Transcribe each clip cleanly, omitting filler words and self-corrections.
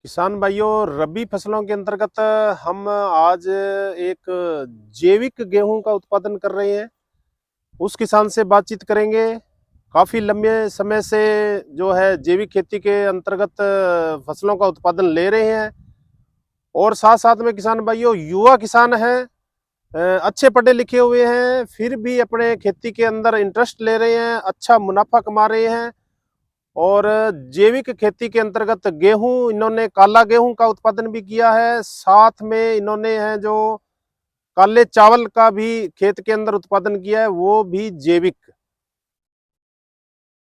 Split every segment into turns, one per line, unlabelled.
किसान भाइयों, रबी फसलों के अंतर्गत हम आज एक जैविक गेहूं का उत्पादन कर रहे हैं। उस किसान से बातचीत करेंगे। काफी लंबे समय से जो है जैविक खेती के अंतर्गत फसलों का उत्पादन ले रहे हैं और साथ साथ में किसान भाइयों युवा किसान हैं, अच्छे पढ़े लिखे हुए हैं, फिर भी अपने खेती के अंदर इंटरेस्ट ले रहे हैं, अच्छा मुनाफा कमा रहे हैं। और जैविक खेती के अंतर्गत गेहूं, इन्होंने काला गेहूं का उत्पादन भी किया है। साथ में इन्होंने है जो काले चावल का भी खेत के अंदर उत्पादन किया है, वो भी जैविक।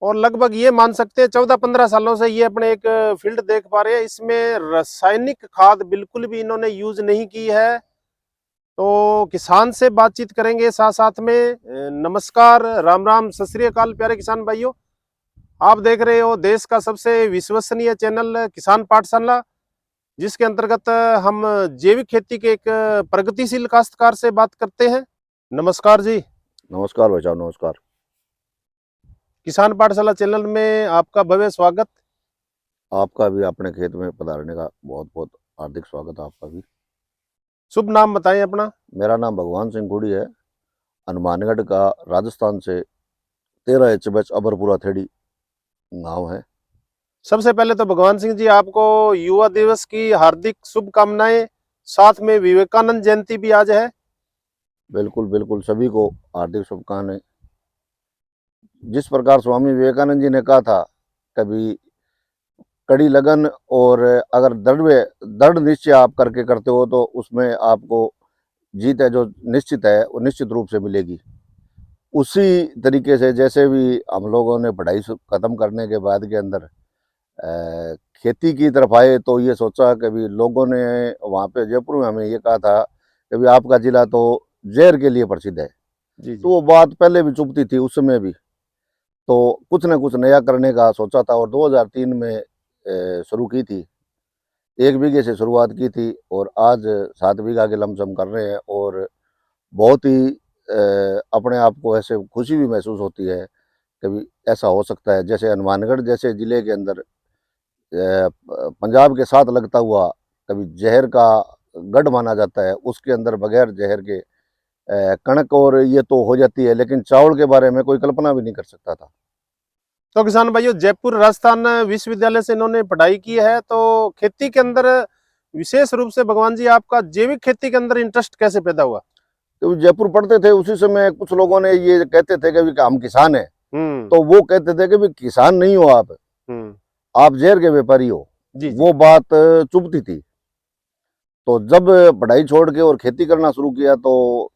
और लगभग ये मान सकते हैं 14-15 सालों से ये अपने एक फील्ड देख पा रहे हैं। इसमें रासायनिक खाद बिल्कुल भी इन्होंने यूज नहीं की है। तो किसान से बातचीत करेंगे साथ साथ में। नमस्कार, राम राम, सत श्री अकाल प्यारे किसान भाइयों। आप देख रहे हो देश का सबसे विश्वसनीय चैनल किसान पाठशाला, जिसके अंतर्गत हम जैविक खेती के एक प्रगतिशील काश्तकार से बात करते हैं। नमस्कार जी।
नमस्कार भाई साहब, नमस्कार।
किसान पाठशाला चैनल में आपका भव्य स्वागत।
आपका भी अपने खेत में पधारने का बहुत बहुत हार्दिक स्वागत है आपका भी।
शुभ नाम बताएं अपना।
मेरा नाम भगवान सिंह गुड़ी है। हनुमानगढ़ का, राजस्थान से 13 HBH अबरपुरा थेड़ी गाँव है।
सबसे पहले तो भगवान सिंह जी, आपको युवा दिवस की हार्दिक शुभकामनाएं। साथ में विवेकानंद जयंती भी आज है।
बिल्कुल बिल्कुल, सभी को हार्दिक शुभकामनाएं। जिस प्रकार स्वामी विवेकानंद जी ने कहा था, कभी कड़ी लगन और अगर दृढ़ निश्चय आप करके करते हो तो उसमें आपको जीत है जो निश्चित है वो निश्चित रूप से मिलेगी। उसी तरीके से जैसे भी हम लोगों ने पढ़ाई ख़त्म करने के बाद के अंदर खेती की तरफ आए तो ये सोचा कि भी लोगों ने वहाँ पे जयपुर में हमें ये कहा था कि भी आपका ज़िला तो जहर के लिए प्रसिद्ध है।
जी
तो
जी।
वो बात पहले भी चुभती थी उस समय भी, तो कुछ न कुछ नया करने का सोचा था और 2003 में शुरू की थी। 1 बीघे से शुरुआत की थी और आज 7 बीघा के लमसम कर रहे हैं और बहुत ही अपने आप को ऐसे खुशी भी महसूस होती है। कभी ऐसा हो सकता है जैसे हनुमानगढ़ जैसे ज़िले के अंदर पंजाब के साथ लगता हुआ कभी जहर का गढ़ माना जाता है, उसके अंदर बगैर जहर के कणक और ये तो हो जाती है, लेकिन चावल के बारे में कोई कल्पना भी नहीं कर सकता था।
तो किसान भाइयों, जयपुर राजस्थान विश्वविद्यालय से इन्होंने पढ़ाई की है, तो खेती के अंदर विशेष रूप से भगवान जी आपका जैविक खेती के अंदर इंटरेस्ट कैसे पैदा हुआ?
तो जयपुर पढ़ते थे उसी समय कुछ लोगों ने ये कहते थे कि हम किसान हैं,
हम्म।
तो वो कहते थे कि भी किसान नहीं हो
हम्म।
आप जहर के व्यापारी हो।
जी जी।
वो बात चुभती थी। तो जब पढ़ाई छोड़ के और खेती करना शुरू किया तो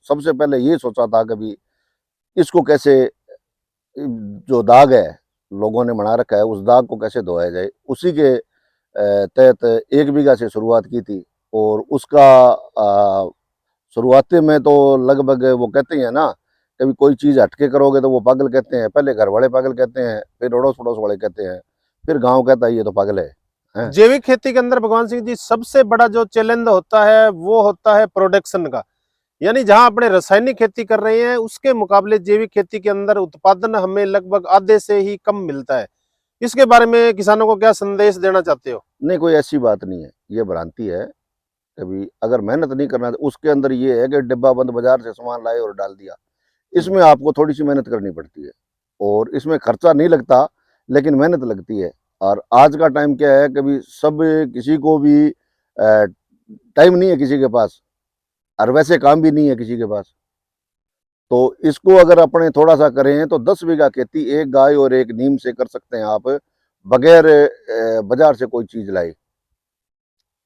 सबसे पहले ये सोचा था कि भी इसको कैसे, जो दाग है लोगों ने बना रखा है उस दाग को कैसे धोया जाए, उसी के तहत 1 बीघा से शुरुआत की थी। और उसका शुरुआती में तो लगभग वो कहते हैं ना, कभी कोई चीज़ हटके करोगे तो वो पागल कहते हैं। पहले घर वाले पागल कहते हैं, फिर अड़ोस पड़ोस वाले कहते हैं, फिर गांव कहता है ये तो पागल है, हैं?
जैविक खेती के अंदर भगवान सिंह जी सबसे बड़ा जो चैलेंज होता है वो होता है प्रोडक्शन का। यानी जहां अपने रासायनिक खेती कर रहे हैं उसके मुकाबले जैविक खेती के अंदर उत्पादन हमें लगभग आधे से ही कम मिलता है। इसके बारे में किसानों को क्या संदेश देना चाहते हो?
नहीं, कोई ऐसी बात नहीं है, ये भ्रांति है। कभी अगर मेहनत नहीं करना तो उसके अंदर ये है कि डिब्बा बंद बाजार से सामान लाए और डाल दिया। इसमें आपको थोड़ी सी मेहनत करनी पड़ती है और इसमें खर्चा नहीं लगता, लेकिन मेहनत लगती है। और आज का टाइम क्या है, कभी सब किसी को भी टाइम नहीं है किसी के पास, और वैसे काम भी नहीं है किसी के पास। तो इसको अगर अपने थोड़ा सा करें तो 10 बीघा खेती एक गाय और एक नीम से कर सकते हैं आप, बगैर बाजार से कोई चीज लाए।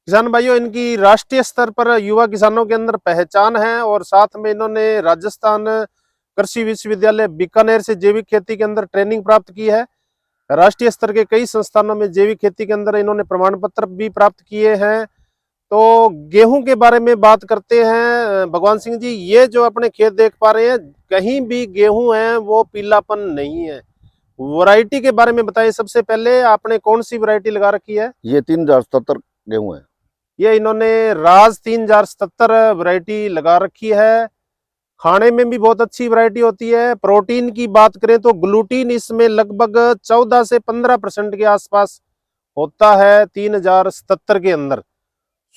किसान भाइयों, इनकी राष्ट्रीय स्तर पर युवा किसानों के अंदर पहचान है और साथ में इन्होंने राजस्थान कृषि विश्वविद्यालय बीकानेर से जैविक खेती के अंदर ट्रेनिंग प्राप्त की है। राष्ट्रीय स्तर के कई संस्थानों में जैविक खेती के अंदर इन्होंने प्रमाण पत्र भी प्राप्त किए हैं। तो गेहूं के बारे में बात करते हैं भगवान सिंह जी। ये जो अपने खेत देख पा रहे हैं, कहीं भी गेहूं है वो पीलापन नहीं है। वैरायटी के बारे में बताइए। सबसे पहले आपने कौन सी वैरायटी लगा रखी है?
ये 3077 गेहूँ है।
ये इन्होंने राज 3077 वैरायटी लगा रखी है। खाने में भी बहुत अच्छी वैरायटी होती है। प्रोटीन की बात करें तो ग्लूटीन इसमें लगभग 14 से 15% के आसपास होता है 3077 के अंदर।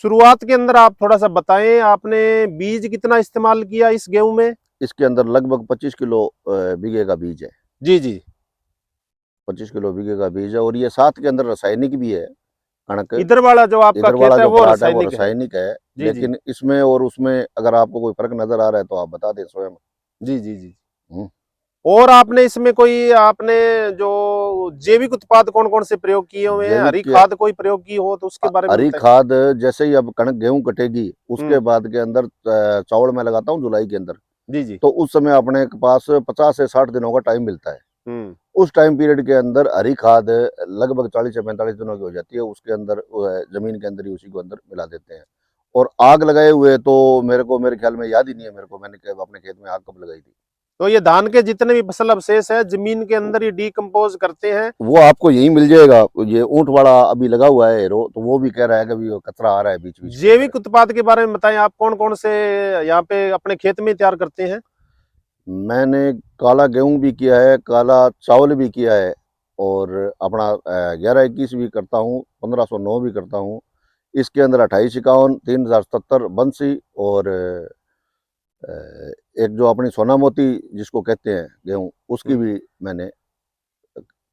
शुरुआत के अंदर आप थोड़ा सा बताएं, आपने बीज कितना इस्तेमाल किया इस गेहूं में?
इसके अंदर लगभग 25 किलो बीघे का बीज है।
जी जी।
25 किलो बीघे का बीज है, और ये साथ के अंदर रासायनिक भी है। कणक
इधर वाला जो आपका
इधर
खेत
वाला
है
जो
वो
प्लाट है वो
रासायनिक है?
रासायनिक है।
जी जी
लेकिन इसमें और उसमें अगर आपको कोई फर्क नजर आ रहा है तो आप बता दें स्वयं।
जी जी जी।
हम्म।
और आपने इसमें कोई आपने जो जैविक उत्पाद कौन कौन से प्रयोग किए हुए हैं?
जैविक
हरी
के
खाद कोई प्रयोग की हो तो उसके बारे में
हरी
बताएं।
खाद जैसे ही अब कणक गेहूं कटेगी उसके
हम्म।
बाद के अंदर चावल मैं लगाता हूँ जुलाई के अंदर।
जी जी।
तो उस समय अपने के पास 50 से 60 दिनों का टाइम मिलता है।
हम्म।
उस टाइम पीरियड के अंदर हरी खाद लगभग 40 से 45 दिनों की हो जाती है, उसके अंदर जमीन के अंदर ही उसी को अंदर मिला देते हैं। और आग लगाए हुए तो मेरे ख्याल में याद ही नहीं है मेरे को, मैंने अपने खेत में आग कब लगाई थी।
तो ये धान के जितने भी फसल अवशेष है जमीन के अंदर ही डिकम्पोज करते हैं?
वो आपको यही मिल जाएगा। ये ऊंट वाला अभी लगा हुआ है हीरो, तो वो भी कह रहा है कि वो कचरा आ रहा है बीच बीच के अंदर।
जैविक उत्पाद के बारे में बताएं, आप कौन कौन से यहाँ पे अपने खेत में तैयार करते हैं?
मैंने काला गेहूं भी किया है, काला चावल भी किया है, और अपना 11-21 भी करता हूँ, 1509 भी करता हूँ। इसके अंदर 2851, 3077 बंसी, और एक जो अपनी सोना मोती जिसको कहते हैं गेहूं, उसकी भी मैंने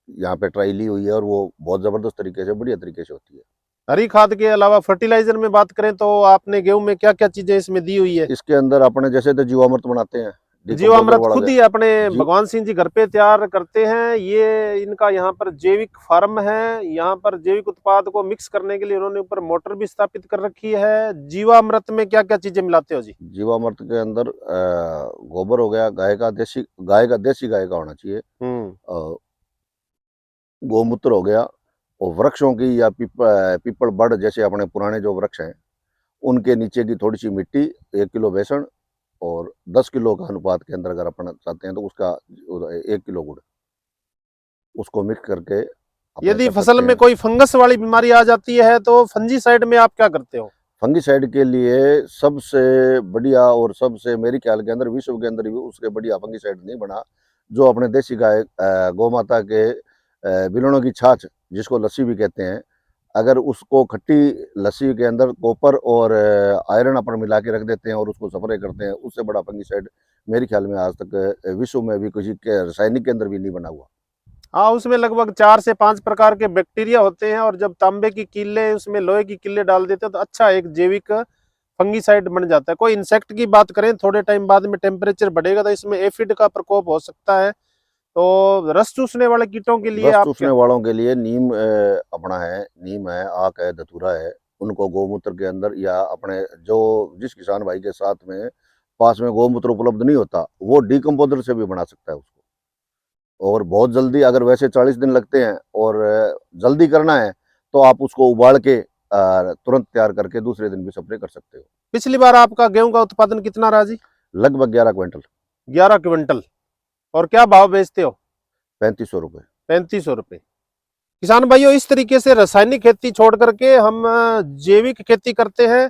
यहाँ पे ट्राई ली हुई है, और वो बहुत ज़बरदस्त तरीके से, बढ़िया तरीके से होती है।
हरी खाद के अलावा फर्टिलाइजर में बात करें तो आपने गेहूं में क्या क्या चीजें इसमें दी हुई है?
इसके अंदर अपने जैसे तो जीवामृत बनाते हैं, डिकम्पोजर
जीवामृत
वाला
खुद ही अपने
जी।
भगवान सिंह जी घर पे तैयार करते हैं? ये इनका यहाँ पर जैविक फार्म है, यहाँ पर जैविक उत्पाद को मिक्स करने के लिए उन्होंने ऊपर मोटर भी स्थापित कर रखी है। जीवामृत में क्या क्या चीजें मिलाते हो जी?
जीवामृत के अंदर गोबर हो गया, गाय का होना चाहिए,
हम्म।
गोमूत्र हो गया, और वृक्षों की या पीपल बड़ जैसे अपने पुराने जो वृक्ष हैं उनके नीचे की थोड़ी सी मिट्टी, 1 किलो बेसन, और 10 किलो का अनुपात के अंदर अगर अपन चाहते हैं तो उसका 1 किलो गुड़, उसको मिक्स करके अपने
यदि
कर
फसल
सकते
में
हैं।
कोई फंगस वाली बीमारी आ जाती है तो फंजीसाइड में आप क्या करते हो?
फंगिसाइड के लिए सबसे बढ़िया, और सबसे मेरे ख्याल के अंदर विश्व के अंदर भी उसके बढ़िया फंगिसाइड नहीं बना, जो अपने देसी गाय गौ माता के बिलोड़ों की छाछ, जिसको लस्सी भी कहते हैं, अगर उसको खट्टी लस्सी के अंदर कॉपर और आयरन अपन मिला के रख देते हैं और उसको स्प्रे करते हैं, उससे बड़ा फंगिसाइड मेरे ख्याल में आज तक विश्व में भी किसी के रासायनिक के अंदर भी नहीं बना हुआ।
हाँ, उसमें लगभग 4 से 5 प्रकार के बैक्टीरिया होते हैं, और जब तांबे की किल्ले उसमें लोहे की किल्ले डाल देते हैं तो अच्छा एक जैविक फंगीसाइड बन जाता है। कोई इंसेक्ट की बात करें, थोड़े टाइम बाद में टेम्परेचर बढ़ेगा तो इसमें एफिड का प्रकोप हो सकता है, तो रस चूसने वाले कीटों के लिए
रस
आप
चूसने
क्या?
वालों के लिए नीम अपना है, नीम है, आक है, धतूरा है, उनको गौमूत्र के अंदर, या अपने जो जिस किसान भाई के साथ में पास में गौमूत्र उपलब्ध नहीं होता, वो डिकम्पोजर से भी बना सकता है उसको। और बहुत जल्दी, अगर वैसे 40 दिन लगते हैं और जल्दी करना है तो आप उसको उबाल के तुरंत तैयार करके दूसरे दिन भी स्प्रे कर सकते हो।
पिछली बार आपका गेहूं का उत्पादन कितना रहा जी?
लगभग 11 क्विंटल।
11 क्विंटल। और क्या भाव बेचते हो?
3500 रुपये।
3500 रुपये। किसान भाइयों, इस तरीके से रासायनिक खेती छोड़ करके हम जैविक खेती करते हैं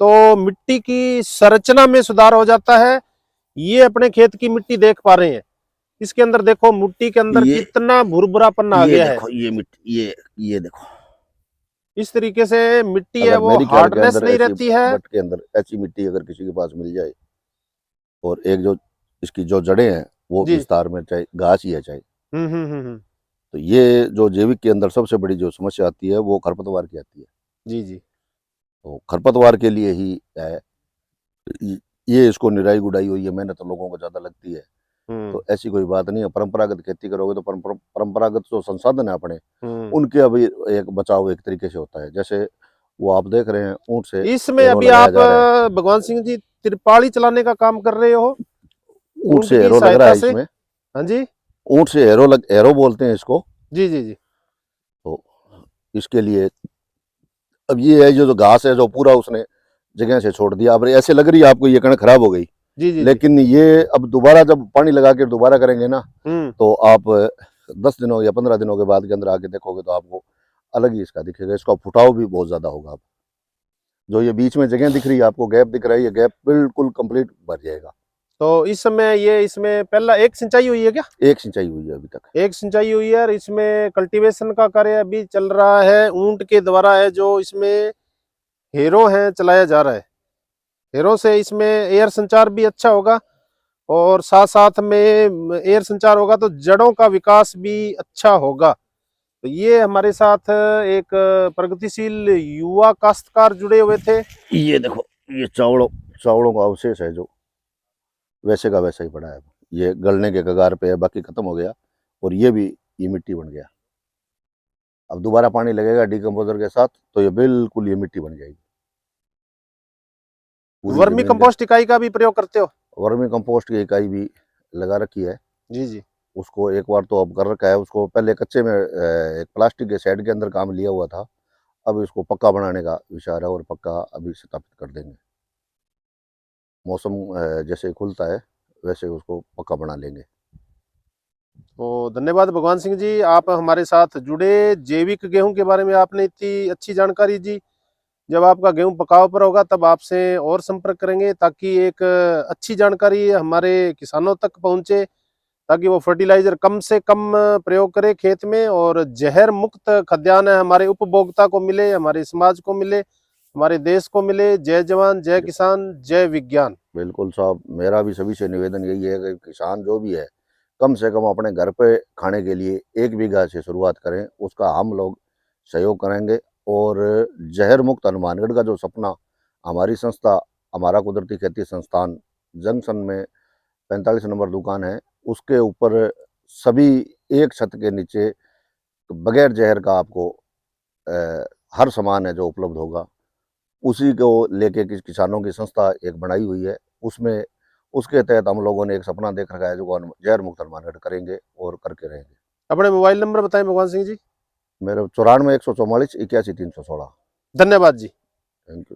तो मिट्टी की संरचना में सुधार हो जाता है। ये अपने खेत की मिट्टी देख पा रहे हैं, इसके अंदर देखो मिट्टी के अंदर
ये
कितना भुरभुरापन आ
ये
गया है।
देखो, ये मिट्टी, ये देखो,
इस तरीके से मिट्टी है
अगर
वो
मेरी ख्याल के
हार्डनेस
अंदर
नहीं
ऐसी
रहती है।
बट के अंदर ऐसी मिट्टी अगर किसी के पास मिल जाए, और एक जो इसकी जो जड़ें हैं वो
जी।
विस्तार में, चाहे घास ही है चाहे,
हम्म।
तो ये जो जैविक के अंदर सबसे बड़ी जो समस्या आती है वो खरपतवार की आती है।
जी जी।
तो खरपतवार के लिए ही है, ये इसको निराई गुड़ाई हुई है, मेहनत तो लोगों को ज़्यादा लगती है।
हम्म
तो ऐसी कोई बात नहीं है, परंपरागत खेती करोगे तो परंपरागत जो संसाधन है अपने,
हम्म।
उनके अभी एक बचाव एक तरीके से होता है। जैसे वो आप देख रहे हैं, ऊँट से
इसमें
एरो
अभी
लगाया
आप
जा रहा है।
भगवान सिंह जी त्रिपाली चलाने का काम कर रहे हो
ऊँट
ऊंट
से
की
एरो लग रहा
सहायता
है
से?
इसमें।
हाँ जी।
ऊँट से एरो बोलते हैं इसको।
जी जी जी।
तो इसके लिए अब ये है, जो घास है जो पूरा उसने जगह से छोड़ दिया, अब ऐसे लग रही है आपको ये कणक खराब हो गई,
जी जी जी।
लेकिन ये अब दोबारा जब पानी लगा के दोबारा करेंगे ना,
हम्म।
तो आप 10 दिनों या 15 दिनों के बाद के अंदर आके देखोगे तो आपको अलग ही इसका दिखेगा। इसका फुटाव भी बहुत ज़्यादा होगा। जो ये बीच में जगह दिख रही है आपको, गैप दिख रहा है, ये गैप बिल्कुल कंप्लीट भर जाएगा।
तो इस समय ये इसमें पहला एक सिंचाई हुई है क्या?
एक सिंचाई हुई है अभी तक।
एक सिंचाई हुई है और इसमें कल्टीवेशन का कार्य अभी चल रहा है, ऊंट के द्वारा है जो इसमें हेरो है चलाया जा रहा है। हेरो से इसमें एयर संचार भी अच्छा होगा और साथ साथ में एयर संचार होगा तो जड़ों का विकास भी अच्छा होगा। तो ये हमारे साथ एक प्रगतिशील युवा काश्तकार जुड़े हुए थे।
ये देखो, ये चावलों का अवशेष है जो वैसे का वैसा ही पड़ा है। ये गलने के कगार पे है, बाकी खत्म हो गया। और ये मिट्टी बन गया। अब दोबारा पानी लगेगा डिकम्पोजर के साथ तो ये बिल्कुल ये मिट्टी बन जाएगी। पूरी
वर्मी
जमीन
कंपोस्ट इकाई का भी प्रयोग करते हो?
वर्मी कंपोस्ट की इकाई भी लगा रखी है।
जी जी।
उसको एक बार तो अब कर रखा है। उसको पहले कच्चे में एक प्लास्टिक के शेड के अंदर काम लिया हुआ था। अब इसको पक्का बनाने का विचार है और पक्का अभी स्थापित कर देंगे। मौसम जैसे खुलता है वैसे उसको पक्का बना लेंगे।
तो धन्यवाद भगवान सिंह जी, आप हमारे साथ जुड़े। जैविक गेहूं के बारे में आपने इतनी अच्छी जानकारी दी। जब आपका गेहूं पकाव पर होगा तब आपसे और संपर्क करेंगे ताकि एक अच्छी जानकारी हमारे किसानों तक पहुंचे, ताकि वो फर्टिलाइजर कम से कम प्रयोग करे खेत में और जहर मुक्त खाद्यान्न हमारे उपभोक्ता को मिले, हमारे समाज को मिले, हमारे देश को मिले। जय जवान, जय किसान, जय विज्ञान।
बिल्कुल साहब, मेरा भी सभी से निवेदन यही है कि किसान जो भी है कम से कम अपने घर पे खाने के लिए 1 बीघा से शुरुआत करें। उसका हम लोग सहयोग करेंगे। और जहर मुक्त हनुमानगढ़ का जो सपना हमारी संस्था, हमारा कुदरती खेती संस्थान जंक्शन में 45 नंबर दुकान है, उसके ऊपर सभी एक छत के नीचे बगैर जहर का आपको हर सामान है जो उपलब्ध होगा। उसी को लेके किसानों की संस्था एक बनाई हुई है। उसमें उसके तहत हम लोगों ने एक सपना देख रखा है जो जहर मुक्त हनुमानगढ़ करेंगे और करके रहेंगे।
अपने मोबाइल नंबर बताएं भगवान सिंह जी।
मेरे 94 144 81 316।
धन्यवाद जी।
Thank you.